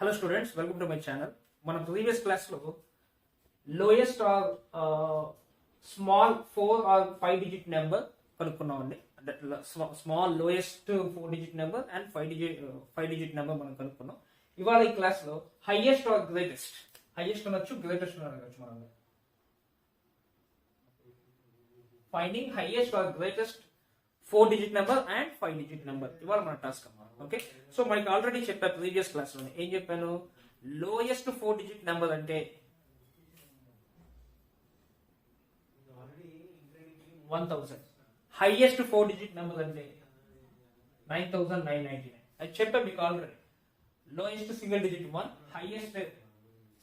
Hello students, welcome to my channel. మన previous class లో lowest or small 4 or 5 digit number కనుక్కున్నామండి. అంటే small lowest 4 digit number and 5 digit number మనం కనుక్కున్నాం. ఇవాళ ఈ class లో highest or greatest అనొచ్చు, greatest అనొచ్చు. మనం finding highest or greatest 4 digit number and 5 digit number ఇవాళ మన టాస్క్ అన్నమాట. ఓకే, సో మనకి ఆల్రెడీ చెప్పా ప్రీవియస్ క్లాస్ లో ఏం చెప్పాను, లోయెస్ట్ 4 digit నెంబర్ అంటే 1000, హైయెస్ట్ 4 digit నెంబర్ అంటే 9999. అది చెప్పా మీకు already. Lowest single digit 1, highest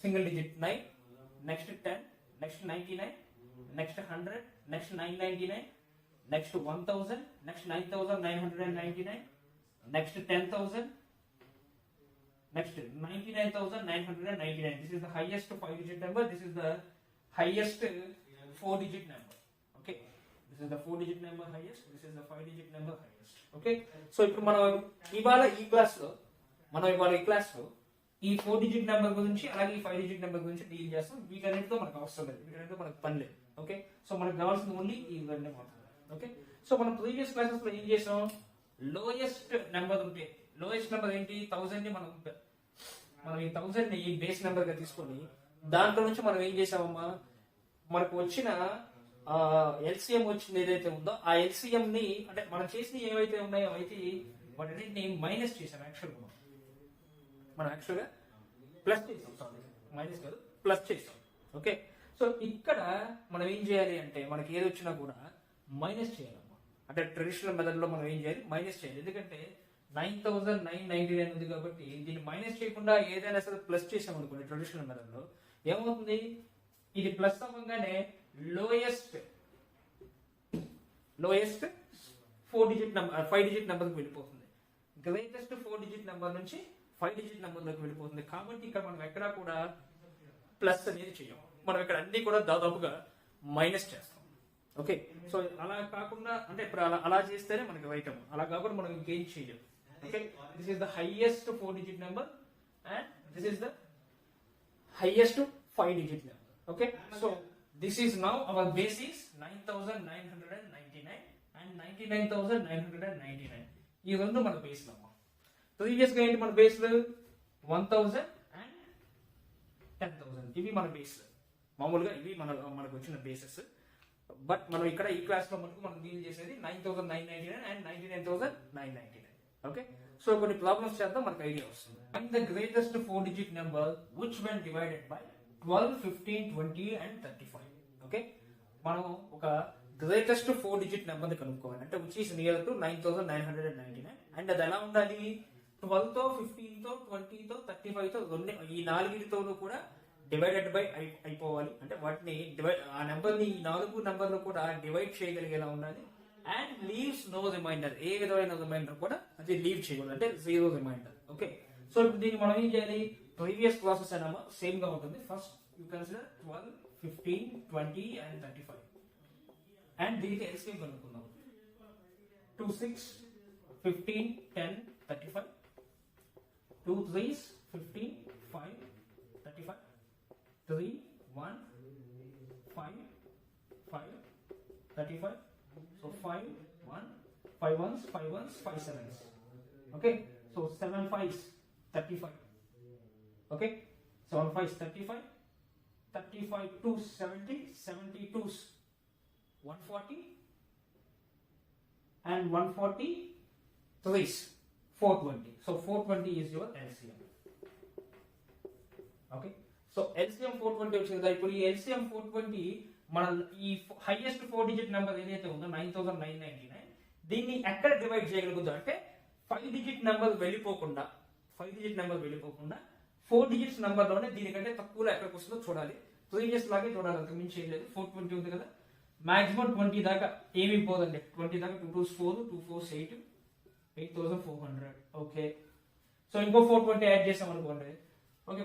single digit 9, next 10, next 99, next 100, next 999, next 1000, next 9999, next 10,000, next 99,999. This is the highest 5 digit number. This is the highest 4 digit number. Okay, this is the 4 digit number highest. This is the 5 digit number highest. Okay, so ఇప్పుడు మనం ఇవాళ ఈ class లో ఈ 4 digit number గురించి అలాగే ఈ 5 digit number గురించి డీల్ చేస్తాం. వీటన్నిటితో మనకు అవసరం లేదు, వీటన్నిటితో మనకు పని లేదు. ఓకే, సో మనకు కావాల్సింది ఓన్లీ ఈ రెండు మాత్రమే. ఓకే, సో మనం ప్రీవియస్ క్లాసెస్ లో ఏం చేసాం, లోయెస్ట్ నెంబర్ ఉంటే, లోయెస్ట్ నెంబర్ ఏంటి 1000 ని మనం ఈ 1000 ని బేస్ నెంబర్ గా తీసుకొని దాంట్లో నుంచి మనం ఏం చేసామమ్మా, మనకు వచ్చిన ఎల్సిఎం వచ్చింది ఏదైతే ఉందో ఆ ఎల్సిఎం ని, అంటే మనం చేసిన ఏవైతే ఉన్నాయో అయితే వాటిని మైనస్ చేసాం. మనం యాక్చువల్గా ప్లస్ చేసాం, సారీ మైనస్ కాదు ప్లస్ చేసాం. ఓకే, సో ఇక్కడ మనం ఏం చేయాలి అంటే మనకి ఏది వచ్చినా కూడా మైనస్ చేయాలి. అంటే ట్రెడిషనల్ మెథడ్ లో మనం ఏం చేయాలి, మైనస్ చేయాలి. ఎందుకంటే 9999 ఉంది కాబట్టి దీన్ని మైనస్ చేయకుండా ఏదైనా సరే ప్లస్ చేసాం అనుకోండి ట్రెడిషనల్ మెథడ్ లో ఏమవుతుంది, ఇది ప్లస్ అవ్వగానే లోయెస్ట్ 4 digit నెంబర్ 5 digit నెంబర్కి వెళ్ళిపోతుంది. గ్రేటెస్ట్ 4 digit నెంబర్ నుంచి 5 digit నెంబర్లోకి వెళ్ళిపోతుంది. కాబట్టి ఇక్కడ మనం ఎక్కడా కూడా ప్లస్ అనేది చేయం, మనం ఇక్కడ అన్ని కూడా దాదాపుగా మైనస్ చేస్తాం. ఓకే, సో అలా కాకుండా, అంటే ఇప్పుడు అలా చేస్తేనే మనకి రైట్ అవ్వం, అలా కాకుండా మనం ఇంకేం చేయలేము. Okay, this is the highest 4 digit number and this is the highest 5 digit number. Okay, so this is now our base is 9999 and 99999. ఈ రెండు మన బేస్ లో. ప్రీవియస్ గా ఏంటి మన బేస్ 1000 అండ్ 10,000, ఇవి మన బేస్. మామూలుగా ఇవి మనకు వచ్చిన బేసెస్. బట్ మనం ఇక్కడ ఈ క్లాస్ లో మనం డీల్ చేసేది 9999 అండ్ 99,999. ఓకే, సో కొన్ని ప్రాబ్లమ్స్ చేద్దాం, మనకు ఐడియా వస్తుంది. And the greatest 4 digit number which when divided by 12, 15, 20 and 35. Okay, మనం ఒక గ్రేటెస్ట్ 4 digit నెంబర్ ని కనుక్కోవాలి, అంటే which is near to 9999. And అది ఎలా ఉండాలి, 12 తో 15 తో 20 తో 35 తో ఈ నాలుగిటితోనూ కూడా డివైడెడ్ బై అయిపోవాలి. అంటే వాటిని ఆ నెంబర్ ని ఈ 4 నెంబర్లు కూడా డివైడ్ చేయగలిగేలా ఉండాలి. అండ్ లీవ్స్ నో రిమైండర్, ఏ విధమైన రిమైండర్ కూడా అది లీవ్ చేయకూడదు, అంటే 0 రిమైండర్. ఓకే, సో ఇప్పుడు దీన్ని మనం ఏం చేయాలి, ప్రీవియస్ ప్రాసెస్ అయినా సేమ్ గా ఉంటుంది. First you consider 12, 15, 20 and 35 and దీనికి ఎల్సిఎం కనుక్కుందాం. 2 6, 15, 10, 35, 2 3s 15, 5, 35, 3 1 5 5 35. So 5 1 5 1s 5 1s 5 7s. Okay, so 7 5s 35. Okay, 7 5s 35, 35 2s 70, 70 2s 140 and 140 3s 420. So 420 is your LCM. Okay, so LCM 420 వచ్చింది కదా. ఇప్పుడు ఈ ఎల్సిఎం 420 మన ఈ హైయెస్ట్ 4 digit నెంబర్ ఏదైతే ఉందో 9999, దీన్ని ఎక్కడ డివైడ్ చేయగలుగుతాం అంటే 5 digit నెంబర్ వెళ్ళిపోకుండా 4 digits నెంబర్ లోనే దీనికంటే తక్కువలో ఎక్కడికి వస్తుందో చూడాలి. ప్రీవియస్ లాగే చూడాలి, అంతకు మించి చేయలేదు. 420 ఉంది కదా, మాక్సిమం 20 దాకా ఏమీ పోదండి. 20 దాకా 2 2s 4, 2 4s 8, 8400. ఓకే, సో ఇంకో 420 యాడ్ చేసాం అనుకోండి. ఓకే,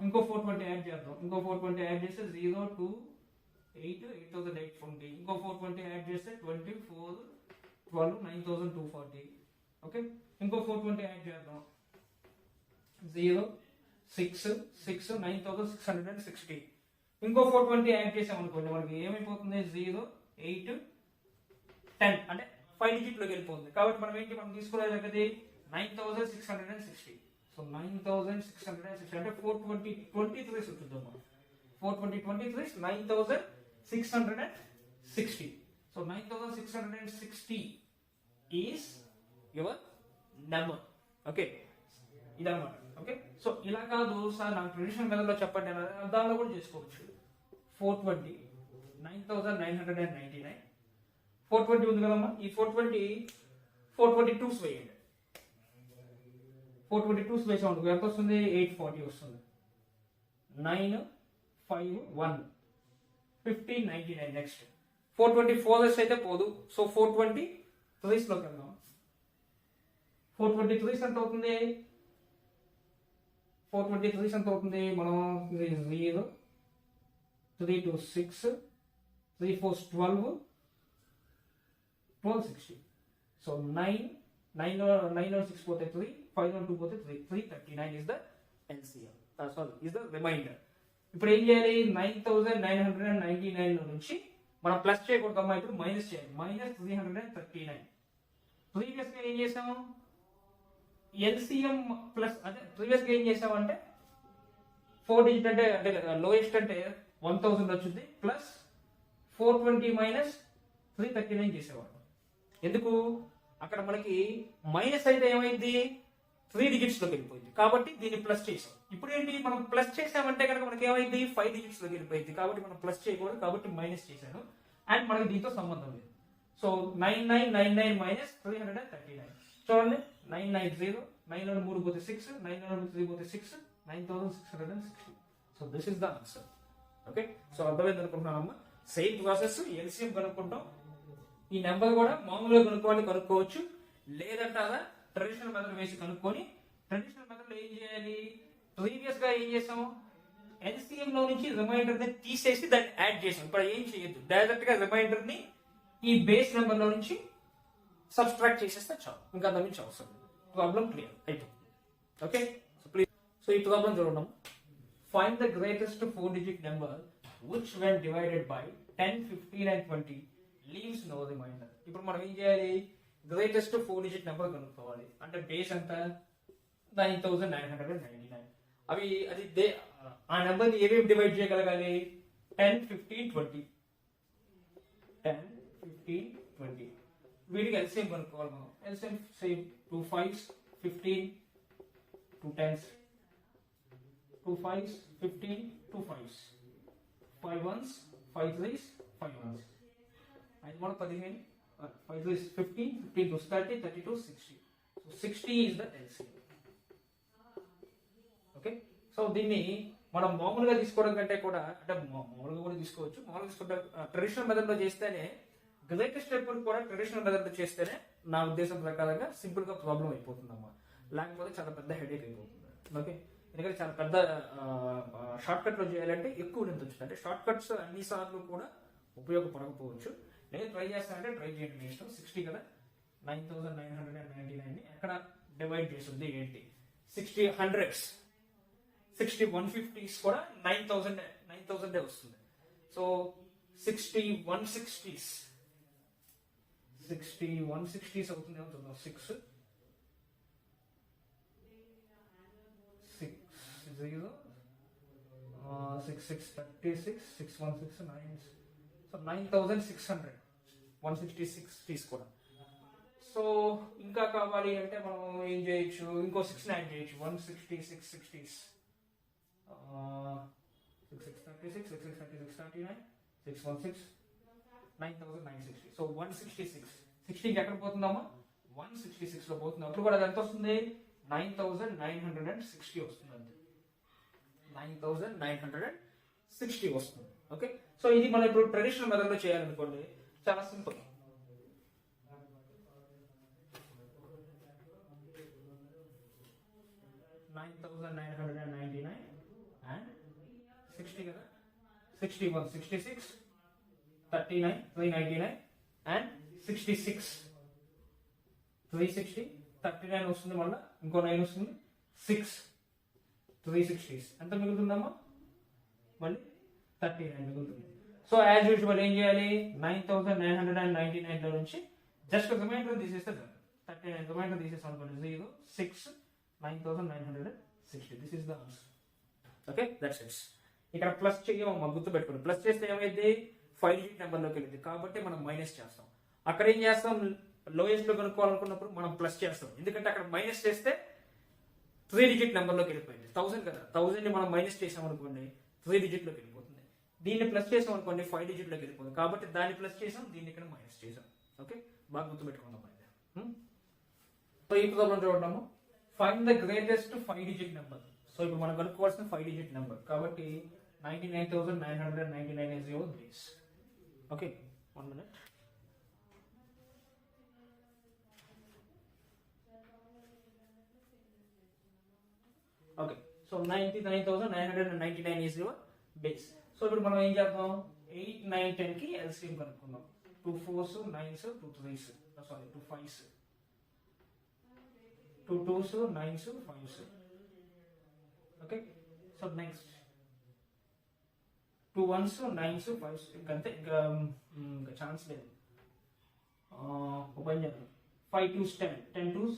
ఇంకో 420 యాడ్ చేద్దాం. ఇంకో 420 యాడ్ చేస్తే 0 2 8 8820. ఇంకో 420 యాడ్ చేస్తే 24 12 9240. ఓకే, ఇంకో 420 యాడ్ చేద్దాం. 0 6 6 9660. ఇంకో 420 యాడ్ చేసామనుకోండి మనకి ఏమైపోతుంది 0 8 10 అంటే 5 డిజిట్లోకి వెళ్ళిపోతుంది. కాబట్టి మనం తీసుకోలేదు 9660. సో 9660 అంటే 420 చూద్దాం మనం. 420 9660. So 9660 is your number. Okay, ఇదన్నమాట. ఓకే, సో ఇలా కాదు సార్ నాకు ట్రెడిషనల్ మెథడ్లో చెప్పండి దానిలో కూడా చేసుకోవచ్చు. 420 9999 420 ఉంది కదమ్మా, ఈ 422 వేయండి. 422 వేసాం ఎంత వస్తుంది 840 వస్తుంది. 951 1599. నెక్స్ట్ 424 అయితే పోదు. సో 423లోకి వెళ్దాం. 423 ఎంత అవుతుంది? 423 ఎంత అవుతుంది? మనం 0 3 2 6 3 4 12 1260. సో 9 6 పోతే 3 5 2 పోతే 339 is the LCM. is the remainder. ఇప్పుడు ఏం చేయాలి? 9999 నుంచి మనం ప్లస్ చేయకూడదమ్మా, ఇప్పుడు మైనస్ చేయాలి. -339. ప్రీవియస్ గా ఏం చేసాము? ఎల్సిఎం ప్లస్ అంటే ప్రీవియస్ గా ఏం చేసామంటే 4 డిజిట్ అంటే లోయెస్ట్ అంటే 1000 వచ్చింది, ప్లస్ 420 మైనస్ 339 చేసేవాడు. ఎందుకు? అక్కడ మనకి మైనస్ అయితే ఏమైంది 3 డిజిట్స్ లోకి వెళ్ళిపోయింది, కాబట్టి దీన్ని ప్లస్ చేసాం. ఇప్పుడు ఏంటి మనం ప్లస్ చేసామంటే కనుక మనకి ఏమైంది 5 డిజిట్స్ లోకి వెళ్ళిపోయింది, కాబట్టి మనం ప్లస్ చేయకూడదు, కాబట్టి మైనస్ చేశాను. అండ్ మనకి దీంతో సంబంధం లేదు. So 9999 minus 339. చూడండి 990 9 3 పోతే 6 9 3 పోతే 6 9660. So this is the answer. Okay, so అర్థమైంది అనుకుంటున్నానమ్మా. సేమ్ ప్రాసెస్ ఎల్సిఎం కనుక్కుంటాం. ఈ నెంబర్ కూడా మామూలుగా కనుక్కోవచ్చు, లేదంటే అలా ట్రెడిషనల్ మెథడ్ వేసి కనుక్కొని, ట్రెడిషనల్ మెథడ్ లో ఏం చేయాలి? ప్రీవియస్ గా ఏం చేసాము? ఎల్సిఎం లో నుంచి రిమైండర్ ని తీసేసి దాన్ని యాడ్ చేసాం. ఇప్పుడు ఏం చేయొద్దు, డైరెక్ట్ గా రిమైండర్ ని ఈ బేస్ నెంబర్ లో నుంచి సబ్స్ట్రాక్ట్ చేసేస్తే చాలు, ఇంకా దాని నుంచి అవసరం. ప్రాబ్లం క్లియర్ అయిపోతుంది. ఓకే, సో ప్లీజ్, సో ఈ ప్రాబ్లం చూడడం. Find the greatest 4 digit number which when divided by 10, 15 and 20 leaves no remainder. ఇప్పుడు మనం ఏం చేయాలి? గ్రేటెస్ట్ 4 డిజిట్ నెంబర్ కనుక్కోవాలి. అంటే బేస్ ఎంత? 9999. అది ఆ నెంబర్ని ఏమేమి డివైడ్ చేయగలగాలి? 10, 15, 20. 10, 15, 20. వీటికి ఎల్సిఎం కనుక్కోవాలి మనం. LCM same 2 5s 15, 2 10s, 2 5s 15, 2 5s, 5 1s, 5 3s, 5 1s. 5 15, 5 3s 15, 15 2s 30, 32 60. So 60 is the LCM. Okay, so దీన్ని మనం మామూలుగా తీసుకోవడం కంటే కూడా, అంటే మామూలుగా కూడా తీసుకోవచ్చు. మామూలుగా తీసుకుంటే ట్రెడిషనల్ మెథడ్ లో చేస్తేనే, గ్రేటెస్ట్ ఎప్పుడు కూడా ట్రెడిషనల్ మెథడ్ లో చేస్తేనే నా ఉద్దేశం ప్రకారంగా సింపుల్ గా ప్రాబ్లం అయిపోతుంది అమ్మా. లేకపోతే చాలా పెద్ద హెడేక్ అయిపోతుంది. ఓకే, ఎందుకంటే చాలా పెద్ద షార్ట్ కట్ లో చేయాలంటే ఎక్కువ లెంత్ వచ్చింది. అంటే షార్ట్ కట్స్ అన్ని సార్లు కూడా ఉపయోగపడకపోవచ్చు. నేను ట్రై చేస్తానంటే ట్రై చేయండి. మీ ఇష్టం. 60 కదా, 9999 ని ఎక్కడ డివైడ్ చేస్తుంది ఏంటి? 60 100s, 60 150s కూడా 9000 వస్తుంది. సో 60 160s, 60 160s అవుతుంది. ఏమవుతుందో 6 0 6 6 36 6 1 6 9. సో 9600 166 తీసుకోవడం. సో ఇంకా కావాలి అంటే మనం ఏం చేయొచ్చు? ఇంకో 6 యాడ్ చేయొచ్చు. 166 60s, 6 36 6 36 39 616 9960. సో 166 60 ఎక్కడ పోతుందమ్మా? 166 లో పోతుంది. అప్పుడు కూడా అది ఎంత వస్తుంది? 9960 వస్తుంది. అంతే, 9960 వస్తుంది. ఓకే, సో ఇది మనం ఇప్పుడు ట్రెడిషనల్ మెథడ్ లో చేయాలనుకోండి, చాలా సింపుల్. $9,999 and 60 కదా, 61 66 39 399 and 66 360 39 వస్తుంది. మళ్ళీ ఇంకో 9 వస్తుంది. 6 360s ఎంత మిగులుతుందమ్మా మళ్ళీ 39 మిగులుతుంది. సో యాజ్ యూజువల్ ఏం చేయాలి 9999 లో నుంచి జస్ట్ రిమైండర్ తీసేస్తే 39 రిమైండర్ తీసేస్తాం అనుకోండి 0 6 9960. This is the answer. Okay that's it. ఇక్కడ ప్లస్ చేయమమ్మా గుర్తు పెట్టుకోండి. ప్లస్ చేస్తే ఏమైంది 5 డిజిట్ నెంబర్లోకి వెళ్ళింది కాబట్టి మనం మైనస్ చేస్తాం. అక్కడ ఏం చేస్తాం లోయెస్ట్ లో కనుక్కోవాలనుకున్నప్పుడు మనం ప్లస్ చేస్తాం, ఎందుకంటే అక్కడ మైనస్ చేస్తే 3 డిజిట్ నెంబర్లోకి వెళ్ళిపోయింది. 1000 కదా, 1000 ని మనం మైనస్ చేసాం అనుకోండి 3 డిజిట్ లోకి వెళ్ళిపోతుంది. దీన్ని ప్లస్ చేసాం అనుకోండి 5 డిజిట్ లోకి వెళ్ళిపోతుంది. కాబట్టి దాన్ని ప్లస్ చేసాం, దీన్ని ఇక్కడ మైనస్ చేసాం. ఓకే బాగా గుర్తుపెట్టుకుందాం. సో ఈ ప్రాబ్లం చూడము. Find the greatest 5 digit number. So ఇప్పుడు మనం కనుక్కోవాల్సిన 5 డిజిట్ నెంబర్ కాబట్టి 99,999 is your base. Okay, 1 minute. Okay, so 99,999 is your base. So ఇప్పుడు మనం ఏం చేద్దాం 8, 9, 10 కి LCM కనుక్కుందాం. 2 4s, 9s, 2 3s, sorry 2 5s, 2 2s, 9s, 5s. Okay, so next 2 1s, 9s, 5s. ఇంకంతే, ఇంకా ఛాన్స్ లేదు. ఓపెన్ చేద్దాం. 5 2s 10, 10 2s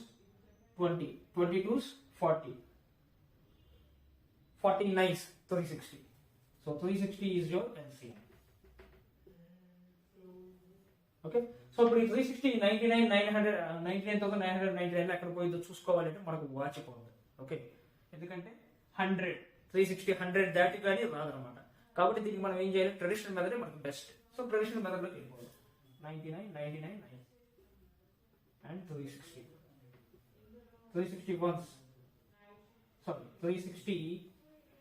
20, 20 2s 40, 40 9s 360. So 360 is your LCM. Okay, so ఇప్పుడు 360 99,999 ఎక్కడ పోయిందో చూసుకోవాలంటే మనకు వాచ్ పోతుంది. ఓకే, ఎందుకంటే 100 360 100 దాటి కానీ రాదనమాట. కాబట్టి దీనికి మనం ఏం చేయాలి ట్రెడిషనల్ మెథడ్ మనకు బెస్ట్. సో ట్రెడిషనల్ మెథడ్ లోకి వెళ్ళిపోవాలి. 99 99 9 అండ్ 360 1s, సారీ 360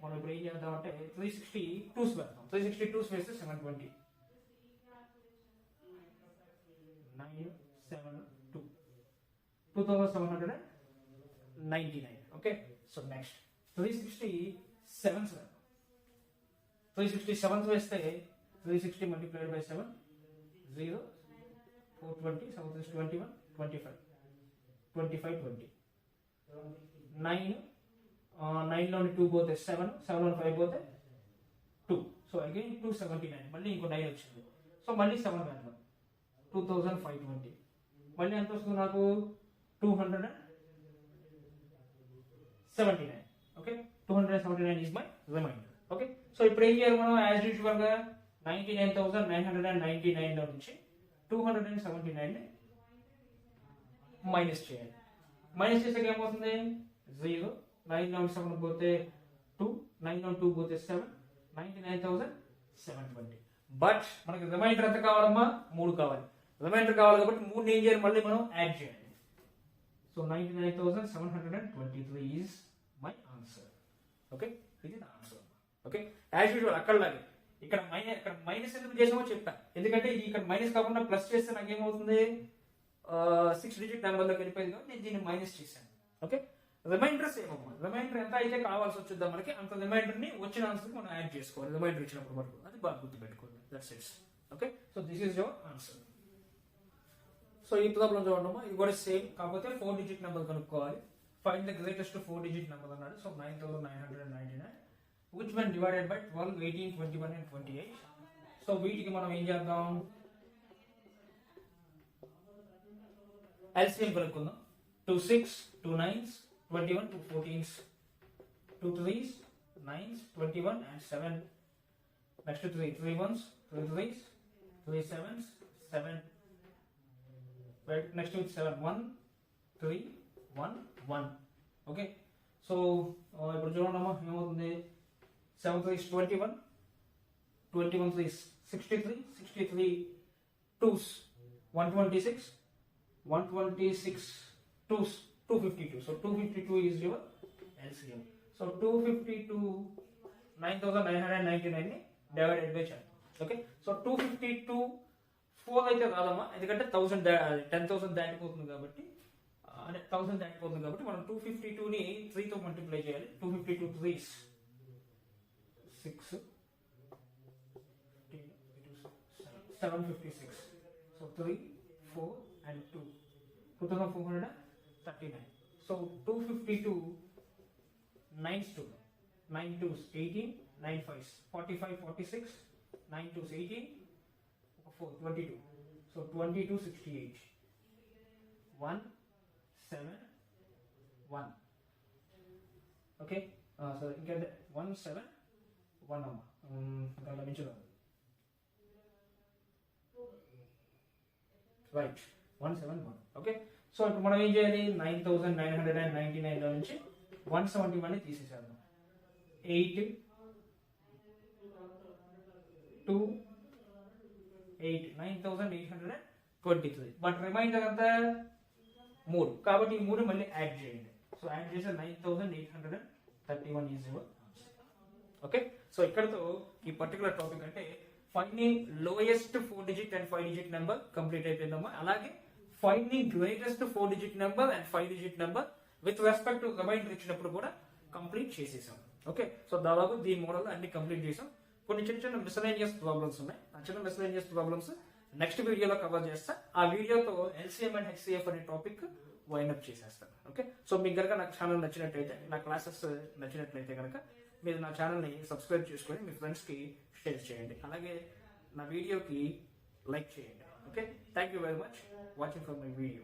మనం ఇప్పుడు ఏం చేద్దాం అంటే 360 2s పెడతాం. 360 2s వేస్తే 720 9 7 2 2799. ఓకే, సో నెక్స్ట్ 360 7s పెడతాం. 360 7s వేస్తే 360 multiplied by 7 0 420 7 is 21 25 25 20 9 9 లోని 2 పోతే 7 7 లోని 5 పోతే 2. సో అగైన్ 279 మళ్ళీ ఇంకో 9 వచ్చింది. సో మళ్ళీ 7 వేద్దాం 2520. మళ్ళీ ఎంత వస్తుంది నాకు 279. Okay, 279 is my remainder. Okay, so ఇప్పుడు ఏం చేయాలి మనం యాజ్ యూజువల్ గా 99,999 లో నుంచి 279 ని మైనస్ చేయాలి. మైనస్ చేస్తే ఏమవుతుంది 0 9 లో 7 పోతే 2 9 లో 2 పోతే 7 99,720. బట్ మనకి రిమైండర్ ఎంత కావాలమ్మా 3 కావాలి. రిమైండర్ కావాలి కాబట్టి 3 ఏం చేయాలి మళ్ళీ మనం యాడ్ చేయాలి. So 99,723 is my answer. Okay, ఇది నా ఆన్సర్. ఓకే, యాజ్ యూజువల్ అక్కడలాగే ఇక్కడ మైనస్ ఎందుకు చేసామో చెప్తా. ఎందుకంటే ఇది ఇక్కడ మైనస్ కాకుండా ప్లస్ చేస్తే నాకు ఏమవుతుంది 6 డిజిట్ నెంబర్లోకి వెళ్ళిపోయింది కాబట్టి నేను దీన్ని మైనస్ చేశాను. ఓకే, రిమైండర్ సేమ్ అమ్మా. రిమైండర్ ఎంత అయితే కావాల్సి వచ్చిద్దాం మనకి అంత రిమైండర్ ని వచ్చిన ఆన్సర్ మనం యాడ్ చేసుకోవాలి. రిమైండర్ ఇచ్చినప్పుడు వరకు అది బాగా గుర్తుపెట్టుకోండి. That's it. Okay, so this is your answer. So ఈ ప్రాబ్లం చూడమ్మా, ఇది కూడా సేమ్, కాకపోతే 4 డిజిట్ నెంబర్ కనుక్కోవాలి. Find the greatest 4 digit number అన్నాడు. So 9,999 which when divided by 12 18 21 and 28. So వీటికి మనం ఏం చేద్దాం LCM కనుక్కుందాం. 2 6 2 9s 21 2 14s 2 3s 9s 21 and 7. Next 3 1s 3 3s 3 7s 7. Right, next with 7 1 3 1 1. Okay, so ఇప్పుడు చూడమ్మా ఏమవుతుంది 7 3 is 21 21 3 is 63 63 2s 126 126 2s 252. So 252 is your LCM. So 252 9,999 ని divided by 10. Okay, so 252 4 అయితే రాదమ్మా, ఎందుకంటే 10,000 దాటిపోతుంది కాబట్టి, అంటే 1000 దాటిపోతుంది కాబట్టి మనం 252 ని 3 తో మల్టిప్లై చేయాలి. 252 3s 6 756. So 3 4 and 2 2439. So 252 9s 2 9 2s 18, 9 5s 45, 46, 9 2s 18, 4 22. So 22 68. 1 7 1. Okay. So you get 1 7 1 number. Right. 1 7 1. Okay. So ఇప్పుడు మనం ఏం చేయాలి 9999 లో నుంచి 171 ని తీసేసేద్దాం. 8 2 8 9823. బట్ రిమైండర్ అంతా 3 కాబట్టి ఈ 3 మళ్ళీ యాడ్ చేయండి. సో యాడ్ చేస్తే 9831 is your answer. Okay. So ఇక్కడతో ఈ పర్టికులర్ టాపిక్ అంటే finding lowest 4 digit and 5 digit number complete అయిపోయిందమ్మా. అలాగే finding greatest 4 digit number and 5 digit number with respect to reminder ఇచ్చినప్పుడు కూడా కంప్లీట్ చేసేసాం. ఓకే. సో దాదాపు దీని మోడల్ అన్ని కంప్లీట్ చేసాం. కొన్ని చిన్న చిన్న మిస్లేనియస్ ప్రాబ్లమ్స్ ఉన్నాయి. ఆ చిన్న మిస్లేనియస్ ప్రాబ్లమ్స్ నెక్స్ట్ వీడియోలో కవర్ చేస్తా. ఆ వీడియోతో LCM and HCF అనే టాపిక్ వైండప్ చేసేస్తాను. ఓకే. సో మీకు కనుక నాకు ఛానల్ నచ్చినట్లయితే, నా క్లాసెస్ నచ్చినట్లయితే కనుక మీరు నా ఛానల్ని సబ్స్క్రైబ్ చేసుకొని మీ ఫ్రెండ్స్కి షేర్ చేయండి. అలాగే నా వీడియోకి లైక్ చేయండి. Okay. Thank you very much watching for my video.